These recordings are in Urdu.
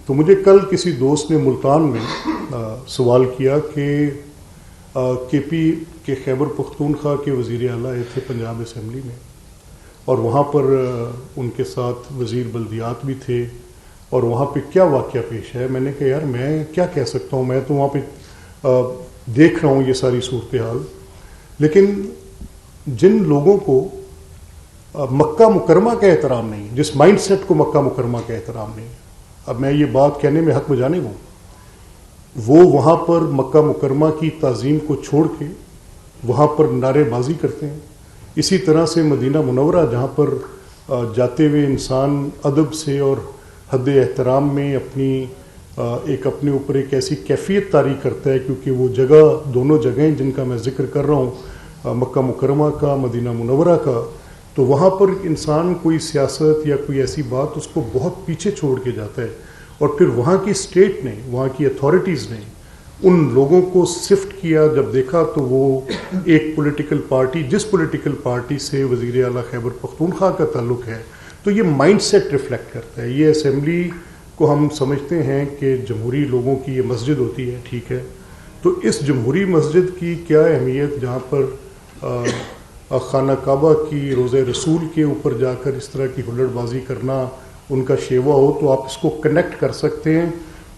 تو مجھے کل کسی دوست نے ملتان میں سوال کیا کہ کے پی کے خیبر پختونخوا کے وزیر اعلیٰ آئے تھے پنجاب اسمبلی میں، اور وہاں پر ان کے ساتھ وزیر بلدیات بھی تھے، اور وہاں پہ کیا واقعہ پیش ہے؟ میں نے کہا یار میں کیا کہہ سکتا ہوں، میں تو وہاں پہ دیکھ رہا ہوں یہ ساری صورتحال، لیکن جن لوگوں کو مکہ مکرمہ کا احترام نہیں، جس مائنڈ سیٹ کو مکہ مکرمہ کا احترام نہیں، اب میں یہ بات کہنے میں حق بجانے ہوں، وہ وہاں پر مکہ مکرمہ کی تعظیم کو چھوڑ کے وہاں پر نعرے بازی کرتے ہیں۔ اسی طرح سے مدینہ منورہ جہاں پر جاتے ہوئے انسان ادب سے اور حد احترام میں اپنے اوپر ایک ایسی کیفیت طاری کرتا ہے، کیونکہ وہ جگہ، دونوں جگہیں جن کا میں ذکر کر رہا ہوں، مکہ مکرمہ کا، مدینہ منورہ کا، تو وہاں پر انسان کوئی سیاست یا کوئی ایسی بات اس کو بہت پیچھے چھوڑ کے جاتا ہے، اور پھر وہاں کی اسٹیٹ نے، وہاں کی اتھارٹیز نے ان لوگوں کو سفٹ کیا۔ جب دیکھا تو وہ ایک پولیٹیکل پارٹی، جس پولیٹیکل پارٹی سے وزیر اعلیٰ خیبر پختونخوا کا تعلق ہے، تو یہ مائنڈ سیٹ ریفلیکٹ کرتا ہے۔ یہ اسمبلی کو ہم سمجھتے ہیں کہ جمہوری لوگوں کی یہ مسجد ہوتی ہے، ٹھیک ہے، تو اس جمہوری مسجد کی کیا اہمیت جہاں پر خانہ کعبہ کی، روضہ رسول کے اوپر جا کر اس طرح کی ہلڑ بازی کرنا ان کا شیوا ہو، تو آپ اس کو کنیکٹ کر سکتے ہیں۔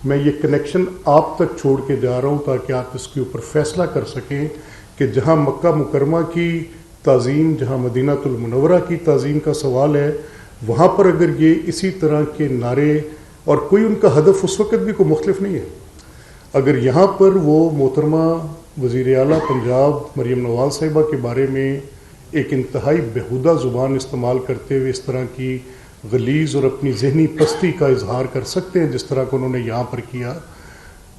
میں یہ کنیکشن آپ تک چھوڑ کے جا رہا ہوں تاکہ آپ اس کے اوپر فیصلہ کر سکیں کہ جہاں مکہ مکرمہ کی تعظیم، جہاں مدینہ المنورہ کی تعظیم کا سوال ہے، وہاں پر اگر یہ اسی طرح کے نعرے، اور کوئی ان کا ہدف اس وقت بھی کوئی مختلف نہیں ہے، اگر یہاں پر وہ محترمہ وزیر اعلیٰ پنجاب مریم نواز صاحبہ کے بارے میں ایک انتہائی بیہودہ زبان استعمال کرتے ہوئے اس طرح کی غلیظ اور اپنی ذہنی پستی کا اظہار کر سکتے ہیں جس طرح کا انہوں نے یہاں پر کیا،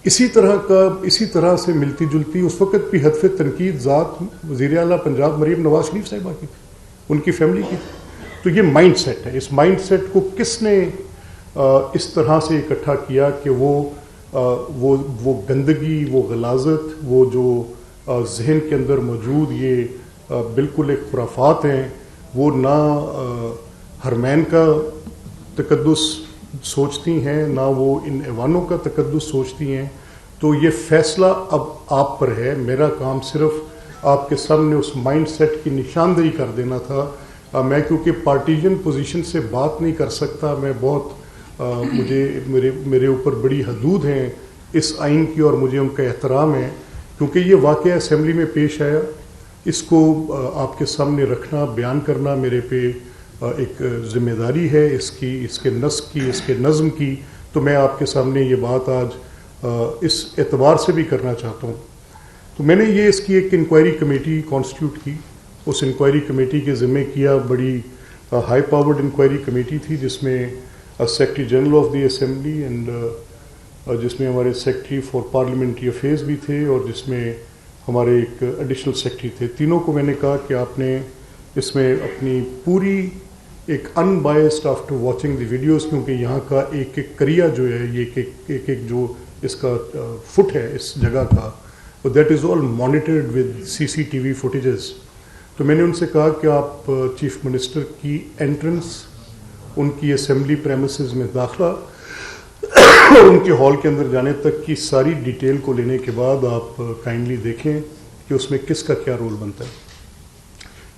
اسی طرح سے ملتی جلتی اس وقت بھی ہدف تنقید ذات وزیر اعلیٰ پنجاب مریم نواز شریف صاحبہ کی تھی، ان کی فیملی کی تھی۔ تو یہ مائنڈ سیٹ ہے، اس مائنڈ سیٹ کو کس نے اس طرح سے اکٹھا کیا کہ وہ گندگی، وہ غلاظت، وہ جو ذہن کے اندر موجود یہ بالکل ایک خرافات ہیں، وہ نہ حرمین کا تقدس سوچتی ہیں، نہ وہ ان ایوانوں کا تقدس سوچتی ہیں۔ تو یہ فیصلہ اب آپ پر ہے، میرا کام صرف آپ کے سامنے اس مائنڈ سیٹ کی نشاندہی کر دینا تھا۔ میں کیونکہ پارٹیجن پوزیشن سے بات نہیں کر سکتا، میں بہت میرے اوپر بڑی حدود ہیں اس آئین کی، اور مجھے ان کا احترام ہے، کیونکہ یہ واقعہ اسمبلی میں پیش آیا، اس کو آپ کے سامنے رکھنا، بیان کرنا میرے پہ ایک ذمہ داری ہے، اس کے نسق کی، اس کے نظم کی۔ تو میں آپ کے سامنے یہ بات آج اس اعتبار سے بھی کرنا چاہتا ہوں۔ تو میں نے یہ اس کی ایک انکوائری کمیٹی کانسٹیٹیوٹ کی، اس انکوائری کمیٹی کے ذمہ کیا، بڑی ہائی پاورڈ انکوائری کمیٹی تھی، جس میں secretary general of the assembly and جس میں ہمارے سیکرٹری فار پارلیمنٹری افیئرز بھی تھے، اور جس میں ہمارے ایک ایڈیشنل سیکرٹری تھے۔ تینوں کو میں نے کہا کہ آپ نے اس میں اپنی پوری ایک unbiased after watching the videos, کیونکہ یہاں کا ایک ایک کریا جو ہے، یہ ایک جو اس کا فٹ ہے اس جگہ کا، that is all monitored with CCTV footages. تو میں نے ان سے کہا کہ آپ چیف منسٹر کی انٹرنس، ان کی اسمبلی پریمیسز میں داخلہ اور ان کے ہال کے اندر جانے تک کی ساری ڈیٹیل کو لینے کے بعد آپ کائنڈلی دیکھیں کہ اس میں کس کا کیا رول بنتا ہے۔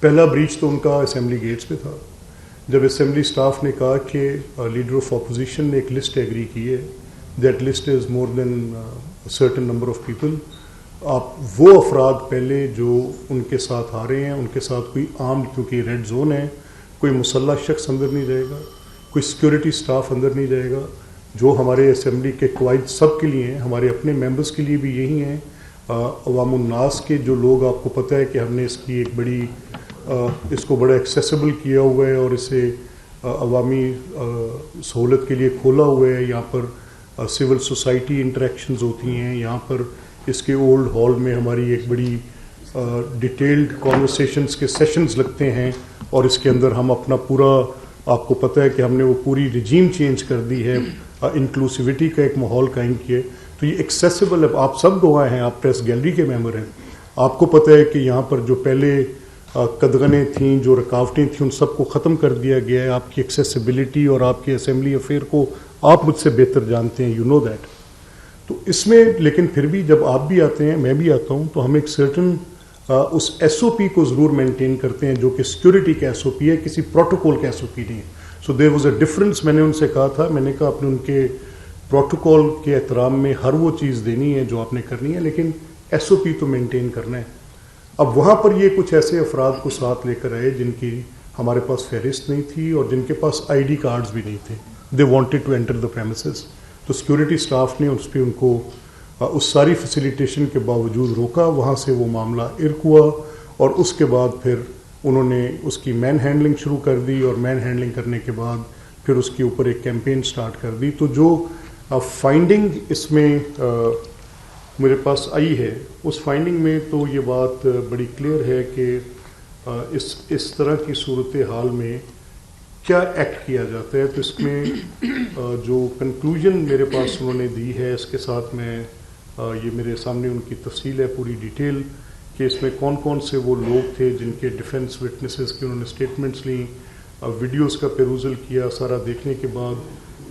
پہلا بریچ تو ان کا اسمبلی گیٹس پہ تھا، جب اسمبلی سٹاف نے کہا کہ لیڈر آف اپوزیشن نے ایک لسٹ ایگری کی ہے، that list is more than certain number of people, آپ وہ افراد پہلے جو ان کے ساتھ آ رہے ہیں، ان کے ساتھ کوئی عام، کیونکہ ریڈ زون ہے، کوئی مسلح شخص اندر نہیں جائے گا، کوئی سیکیورٹی سٹاف اندر نہیں جائے گا، جو ہمارے اسمبلی کے قواعد سب کے لیے ہیں، ہمارے اپنے ممبرز کے لیے بھی یہی ہیں، عوام الناس کے جو لوگ، آپ کو پتہ ہے کہ ہم نے اس کی ایک بڑی اس کو بڑا ایکسیسیبل کیا ہوا ہے اور اسے عوامی سہولت کے لیے کھولا ہوا ہے۔ یہاں پر سول سوسائٹی انٹریکشنز ہوتی ہیں، یہاں پر اس کے اولڈ ہال میں ہماری ایک بڑی ڈیٹیلڈ کانورسیشنز کے سیشنز لگتے ہیں، اور اس کے اندر ہم اپنا پورا، آپ کو پتہ ہے کہ ہم نے وہ پوری رجیم چینج کر دی ہے، انکلوسیوٹی کا ایک ماحول قائم کیا ہے۔ تو یہ ایکسیسیبل ہے، آپ سب گواہ ہیں، آپ پریس گیلری کے ممبر ہیں، آپ کو پتہ ہے کہ یہاں پر جو پہلے قدغنیں تھیں، جو رکاوٹیں تھیں، ان سب کو ختم کر دیا گیا ہے۔ آپ کی ایکسیسیبلٹی اور آپ کے اسمبلی افیئر کو آپ مجھ سے بہتر جانتے ہیں, یو نو دیٹ. تو اس میں لیکن پھر بھی جب آپ بھی آتے ہیں, میں بھی آتا ہوں, تو ہم ایک سرٹن اس ایس او پی کو ضرور مینٹین کرتے ہیں جو کہ سیکورٹی کا ایس او پی ہے, کسی پروٹوکول کا ایس او پی نہیں ہے. سو دیر واز اے ڈفرنس. میں نے ان سے کہا تھا, میں نے کہا آپ نے ان کے پروٹوکول کے احترام میں ہر وہ چیز دینی ہے جو آپ نے کرنی ہے, لیکن ایس او پی تو مینٹین کرنا ہے. اب وہاں پر یہ کچھ ایسے افراد کو ساتھ لے کر آئے جن کی ہمارے پاس فہرست نہیں تھی اور جن کے پاس آئی ڈی کارڈز بھی نہیں تھے. They wanted to enter the premises. تو سیکورٹی اسٹاف نے اس پہ ان کو اس ساری فیسیلیٹیشن کے باوجود روکا. وہاں سے وہ معاملہ ارک ہوا اور اس کے بعد پھر انہوں نے اس کی مین ہینڈلنگ شروع کر دی, اور مین ہینڈلنگ کرنے کے بعد پھر اس کے اوپر ایک کیمپین سٹارٹ کر دی. تو جو فائنڈنگ اس میں میرے پاس آئی ہے, اس فائنڈنگ میں تو یہ بات بڑی کلیئر ہے کہ اس طرح کی صورتحال میں کیا ایکٹ کیا جاتا ہے. تو اس میں جو کنکلوژن میرے پاس انہوں نے دی ہے, اس کے ساتھ میں یہ میرے سامنے ان کی تفصیل ہے پوری ڈیٹیل کہ اس میں کون کون سے وہ لوگ تھے جن کے ڈیفنس وٹنسز کی انہوں نے اسٹیٹمنٹس لیں, ویڈیوز کا پیروزل کیا سارا دیکھنے کے بعد,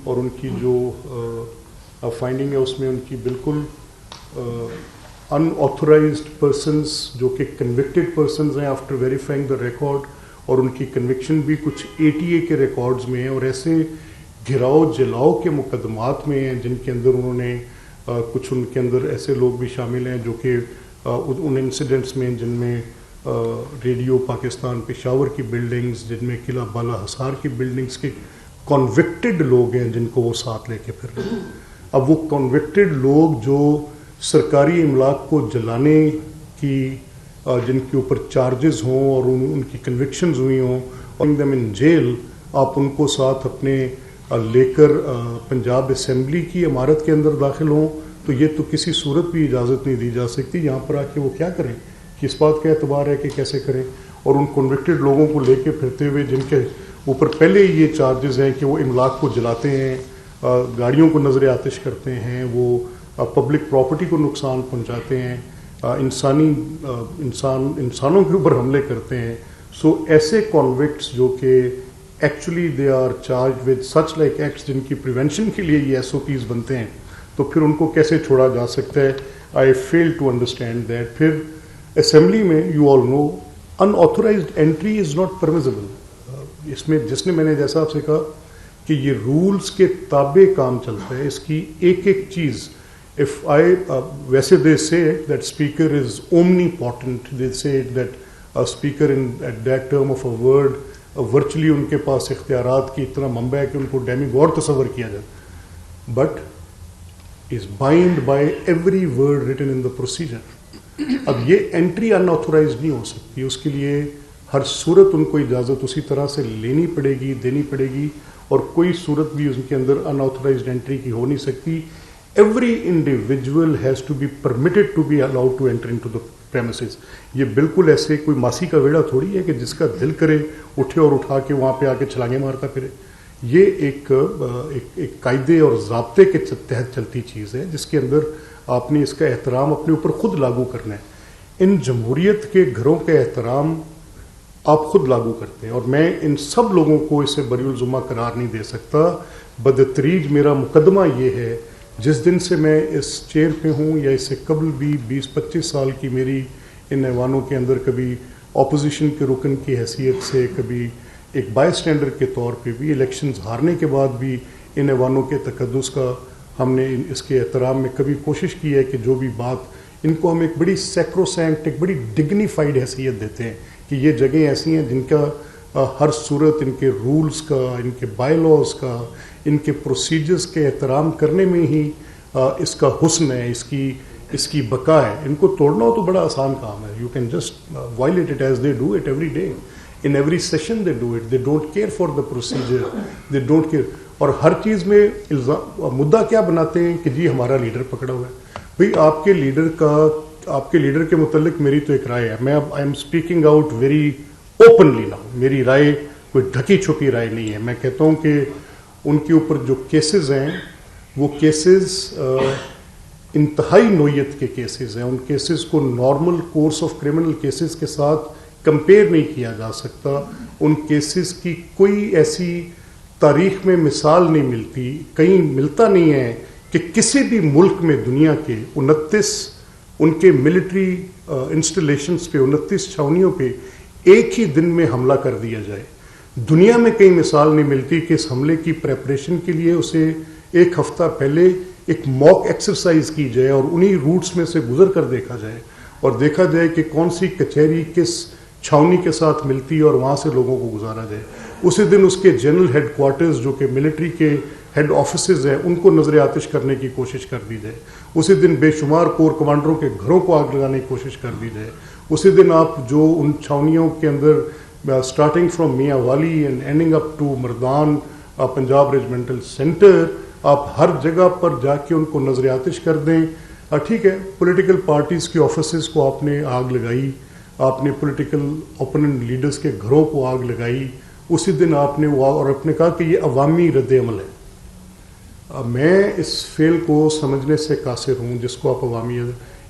اور ان کی جو فائنڈنگ ہے اس میں ان کی بالکل ان آتھورائزڈ پرسنز جو کہ کنوکٹڈ پرسنز ہیں آفٹر ویریفائنگ دا ریکارڈ, اور ان کی کنوکشن بھی کچھ ATA کے ریکارڈز میں ہیں, اور ایسے گھراؤ جلاؤ کے مقدمات میں ہیں جن کے اندر انہوں نے کچھ ان کے اندر ایسے لوگ بھی شامل ہیں جو کہ ان انسیڈنٹس میں جن میں ریڈیو پاکستان پشاور کی بلڈنگز, جن میں قلعہ بالا حصار کی بلڈنگز کے کنوکٹڈ لوگ ہیں جن کو وہ ساتھ لے کے پھر. اب وہ کنوکٹڈ لوگ جو سرکاری املاک کو جلانے کی جن کے اوپر چارجز ہوں اور ان کی کنوکشنز ہوئی ہوں, اور دم ان جیل, آپ ان کو ساتھ اپنے لے کر پنجاب اسمبلی کی عمارت کے اندر داخل ہوں, تو یہ تو کسی صورت بھی اجازت نہیں دی جا سکتی. یہاں پر آ کے وہ کیا کریں, کس بات کا اعتبار ہے کہ کیسے کریں. اور ان کنوکٹڈ لوگوں کو لے کے پھرتے ہوئے جن کے اوپر پہلے ہی یہ چارجز ہیں کہ وہ املاک کو جلاتے ہیں, گاڑیوں کو نظر آتش کرتے ہیں, وہ پبلک پراپرٹی کو نقصان پہنچاتے ہیں, انسانوں کے اوپر حملے کرتے ہیں. سو ایسے کنوکٹس جو کہ actually they are charged with such like acts جن کی پریونشن کے لیے یہ ایس او پیز بنتے ہیں, تو پھر ان کو کیسے چھوڑا جا سکتا ہے. I feel to understand that. پھر اسمبلی میں you all know unauthorized entry is not permissible. اس میں جس نے میں نے جیسا آپ سے کہا کہ یہ رولز کے تابع کام چلتا ہے, اس کی ایک ایک چیز. If ویسے they say that speaker is omnipotent, they say that a speaker at that term of a word virtually ان کے پاس اختیارات کی اتنا منبع ہے کہ ان کو ڈیمی گاڈ تصور کیا جائے, but is bound by every word written in the procedure. اب یہ انٹری ان آتھورائزڈ نہیں ہو سکتی, اس کے لیے ہر صورت ان کو اجازت اسی طرح سے لینی پڑے گی, دینی پڑے گی, اور کوئی صورت بھی ان کے اندر ان آتھورائزڈ انٹری کی ہو نہیں سکتی. Every individual has to be permitted to be allowed to enter into the premises. یہ بالکل ایسے کوئی ماسی کا ویڑا تھوڑی ہے کہ جس کا دل کرے اٹھے اور اٹھا کے وہاں پہ آ کے چھلانگیں مارتا پھرے. یہ ایک قاعدے اور ضابطے کے تحت چلتی چیز ہے جس کے اندر آپ نے اس کا احترام اپنے اوپر خود لاگو کرنا ہے. ان جمہوریت کے گھروں کا احترام آپ خود لاگو کرتے ہیں, اور میں ان سب لوگوں کو اسے بری الزمہ قرار نہیں دے سکتا. بدتریج میرا مقدمہ یہ ہے, جس دن سے میں اس چیئر پہ ہوں یا اس سے قبل بھی 20-25 سال کی میری ان ایوانوں کے اندر کبھی اپوزیشن کے رکن کی حیثیت سے, کبھی ایک بائی اسٹینڈر کے طور پہ بھی, الیکشنز ہارنے کے بعد بھی ان ایوانوں کے تقدس کا ہم نے اس کے احترام میں کبھی کوشش کی ہے کہ جو بھی بات ان کو ہم ایک بڑی سیکروسینکٹ, ایک بڑی ڈگنیفائڈ حیثیت دیتے ہیں کہ یہ جگہیں ایسی ہیں جن کا ہر صورت ان کے رولز کا, ان کے بائی لاز کا, ان کے پروسیجرز کے احترام کرنے میں ہی اس کا حسن ہے, اس کی بقا ہے. ان کو توڑنا ہو تو بڑا آسان کام ہے. You can just violate it as they do it every day, in every session they do it. They don't care for the procedure, they don't care. اور ہر چیز میں مدعا کیا بناتے ہیں کہ جی ہمارا لیڈر پکڑا ہوا ہے. بھئی آپ کے لیڈر کے متعلق میری تو ایک رائے ہے. میں اب I am speaking out very openly now. میری رائے کوئی ڈھکی چھپی رائے نہیں ہے. میں کہتا ہوں کہ ان کے اوپر جو کیسز ہیں وہ کیسز انتہائی نوعیت کے کیسز ہیں. ان کیسز کو normal course of criminal cases کے ساتھ کمپیئر نہیں کیا جا سکتا. ان کیسز کی کوئی ایسی تاریخ میں مثال نہیں ملتی، کہیں ملتا نہیں ہے کہ کسی بھی ملک میں دنیا کے 29 ان کے ملٹری انسٹالیشنز پہ، 29 چھاؤنیوں پہ ایک ہی دن میں حملہ کر دیا جائے. دنیا میں کہیں مثال نہیں ملتی کہ اس حملے کی پریپریشن کے لیے اسے ایک ہفتہ پہلے ایک موک ایکسرسائز کی جائے اور انہی روٹس میں سے گزر کر دیکھا جائے اور دیکھا جائے کہ کون سی کچہری کس چھاؤنی کے ساتھ ملتی ہے اور وہاں سے لوگوں کو گزارا جائے. اسی دن اس کے جنرل ہیڈ کوارٹرز جو کہ ملٹری کے ہیڈ آفیسز ہیں ان کو نظر آتش کرنے کی کوشش کر دی جائے. اسی دن بے شمار کور کمانڈروں کے گھروں کو آگ لگانے کی کوشش کر دی جائے. اسی دن آپ جو ان چھاؤنیوں کے اندر starting from Mianwali and ending up to Mardan Punjab regimental centre, آپ ہر جگہ پر جا کے ان کو نظر آتش کر دیں. ٹھیک ہے، پولیٹیکل پارٹیز کے آفیسز کو آپ نے آگ لگائی، آپ نے پولیٹیکل اوپوننٹ لیڈرز کے گھروں کو آگ لگائی. اسی دن آپ نے اور آپ نے کہا کہ یہ عوامی رد عمل ہے. میں اس فعل کو سمجھنے سے قاصر ہوں جس کو آپ عوامی،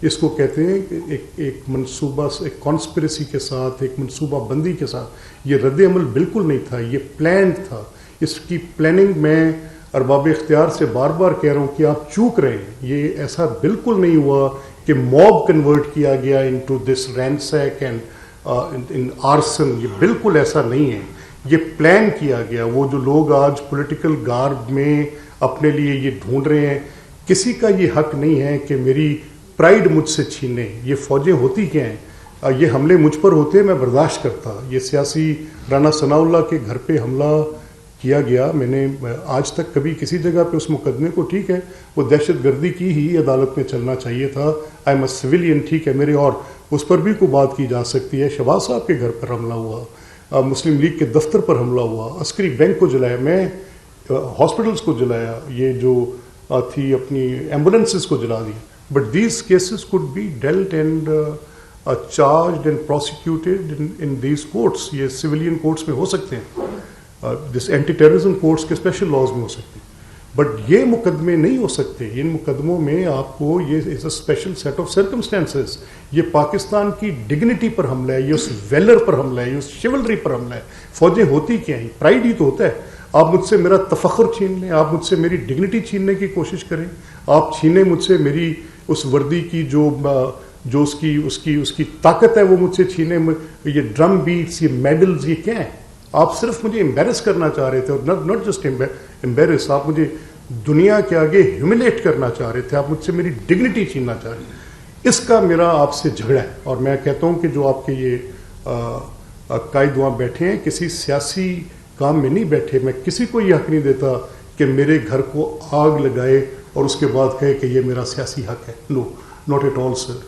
اس کو کہتے ہیں کہ ایک منصوبہ، ایک کانسپریسی کے ساتھ، ایک منصوبہ بندی کے ساتھ. یہ رد عمل بالکل نہیں تھا، یہ پلانڈ تھا. اس کی پلاننگ میں ارباب اختیار سے بار بار کہہ رہا ہوں کہ آپ چوک رہے ہیں. یہ ایسا بالکل نہیں ہوا کہ موب کنورٹ کیا گیا into this ransack and in arson. یہ بالکل ایسا نہیں ہے، یہ پلان کیا گیا. وہ جو لوگ آج پولیٹیکل گارب میں اپنے لیے یہ ڈھونڈ رہے ہیں، کسی کا یہ حق نہیں ہے کہ میری پرائیڈ مجھ سے چھینے. یہ فوجیں ہوتی کیا ہیں؟ یہ حملے مجھ پر ہوتے میں برداشت کرتا. یہ سیاسی رانا ثناء اللہ کے گھر پہ حملہ کیا گیا، میں نے آج تک کبھی کسی جگہ پہ اس مقدمے کو، ٹھیک ہے وہ دہشت گردی کی ہی عدالت میں چلنا چاہیے تھا، آئی ایم اے سویلین، ٹھیک ہے میرے، اور اس پر بھی کوئی بات کی جا سکتی ہے. شہباز صاحب کے گھر پر حملہ ہوا، مسلم لیگ کے دفتر پر حملہ ہوا، عسکری بینک کو جلایا، میں ہاسپٹلس کو جلایا، یہ جو تھی اپنی ایمبولینسز کو جلا دی. But these cases could be dealt and charged and prosecuted in these courts. یہ سویلین کورٹس میں ہو سکتے ہیں، جس اینٹی ٹیررزم کورٹس کے اسپیشل لاز میں ہو سکتے ہیں. بٹ یہ مقدمے نہیں ہو سکتے. ان مقدموں میں آپ کو یہ is a special set of circumstances. یہ پاکستان کی ڈگنیٹی پر حملہ ہے، یہ اس ویلر پر حملہ ہے، یہ اس شیولری پر حملہ ہے. فوجیں ہوتی کیا ہیں؟ پرائیڈ ہی تو ہوتا ہے. آپ مجھ سے میرا تفخر چھین لیں، آپ مجھ سے میری ڈگنیٹی چھیننے کی کوشش کریں، آپ چھینیں مجھ سے میری اس وردی کی جو اس کی طاقت ہے، وہ مجھ سے چھینیں. یہ ڈرم بیٹس، یہ میڈلز، یہ کیا ہیں؟ آپ صرف مجھے امبیرس کرنا چاہ رہے تھے، اور ناٹ جسٹ امبیرس، آپ مجھے دنیا کے آگے ہیوملیٹ کرنا چاہ رہے تھے، آپ مجھ سے میری ڈگنیٹی چھیننا چاہ رہے تھے. اس کا میرا آپ سے جھگڑا ہے. اور میں کہتا ہوں کہ جو آپ کے یہ قائد وہاں بیٹھے ہیں کسی سیاسی کام میں نہیں بیٹھے. میں کسی کو یہ حق نہیں دیتا کہ میرے گھر کو آگ لگائے اور اس کے بعد کہے کہ یہ میرا سیاسی حق ہے. نو، ناٹ ایٹ آل سر.